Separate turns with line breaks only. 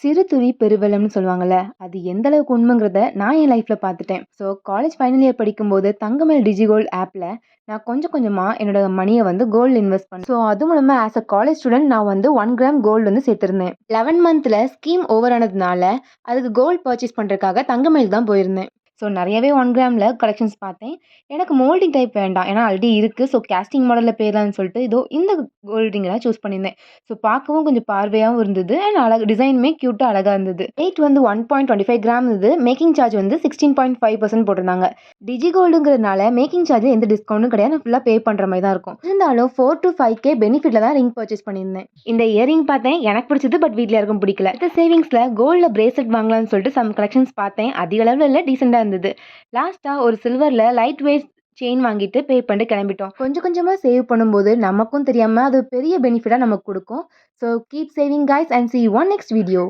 சிறு துளி பெருவெள்ளம்னு சொல்லுவாங்கல்ல. அது எந்த அளவுக்கு உண்மைங்கிறத நான் என் லைஃப்ல பார்த்துட்டேன். ஸோ காலேஜ் ஃபைனல் இயர் படிக்கும்போது தங்கமயில் டிஜிகோல்ட் ஆப்ல நான் கொஞ்சம் கொஞ்சமா என்னோட மணிய வந்து கோல்ட்ல இன்வெஸ்ட் பண்ணேன். ஸோ அதுவும் இல்லாம ஆஸ் அ காலேஜ் ஸ்டூடெண்ட் நான் வந்து 1 கிராம் கோல்டு வந்து சேர்த்திருந்தேன். 11 மந்த்ல ஸ்கீம் ஓவர் ஆனதுனால அதுக்கு கோல்ட் பர்ச்சேஸ் பண்றதுக்காக தங்கமயில் தான் போயிருந்தேன். ஸோ நிறையவே 1 கிராம்ல கலெக்ஷன்ஸ் பார்த்தேன். எனக்கு மோல்டிங் டைப் வேண்டாம். ஏன்னா ஆல்ரெடி இருக்கு. ஸோ கேஸ்டிங் மாடல்ல போயிரலாம்னு சொல்லிட்டு இதோ இந்த கோல்ட் ரிங்க தான் சூஸ் பண்ணியிருந்தேன். ஸோ பார்க்கவும் கொஞ்சம் பார்வையாவும் இருந்தது. அண்ட் அழகு டிசைனுமே கியூட்டா அழகா இருந்தது. வெயிட் வந்து 1.25 கிராம் இருந்தது. மேக்கிங் சார்ஜ் வந்து 16.5% போட்டிருந்தாங்க. டிஜி கோல்டுங்கிறதுனால மேக்கிங் சார்ஜ் எந்த டிஸ்கவுண்ட்டும் கிடையாது. நான் ஃபுல்லா பே பண்ற மாதிரி தான் இருக்கும். இருந்தாலும் 4 to 5K பெனிஃபிட்ல தான் ரிங் பர்ச்சேஸ் பண்ணியிருந்தேன். இந்த இயரிங் பார்த்தேன். எனக்கு பிடிச்சது. பட் வீட்ல யாருக்கும் பிடிக்கல. அடுத்த சேவிங்ஸ்ல கோல்ட்ல பிரேஸ்லெட் வாங்கலாம்னு சொல்லிட்டு சம் கலெக்ஷன்ஸ் பார்த்தேன். அதிக அளவுல இல்ல, டீசெண்டா இருந்தது. லாஸ்டா ஒரு சில்வர்ல லைட் வெயிட் செயின் வாங்கிட்டு பே பண்ணிட்டு கிளம்பிட்டோம். கொஞ்சம் கொஞ்சமா சேவ் பண்ணும்போது நமக்கும் தெரியாம அது பெரிய பெனிஃபிட்டா நமக்கு கொடுக்கும். So keep saving guys and see you on next video.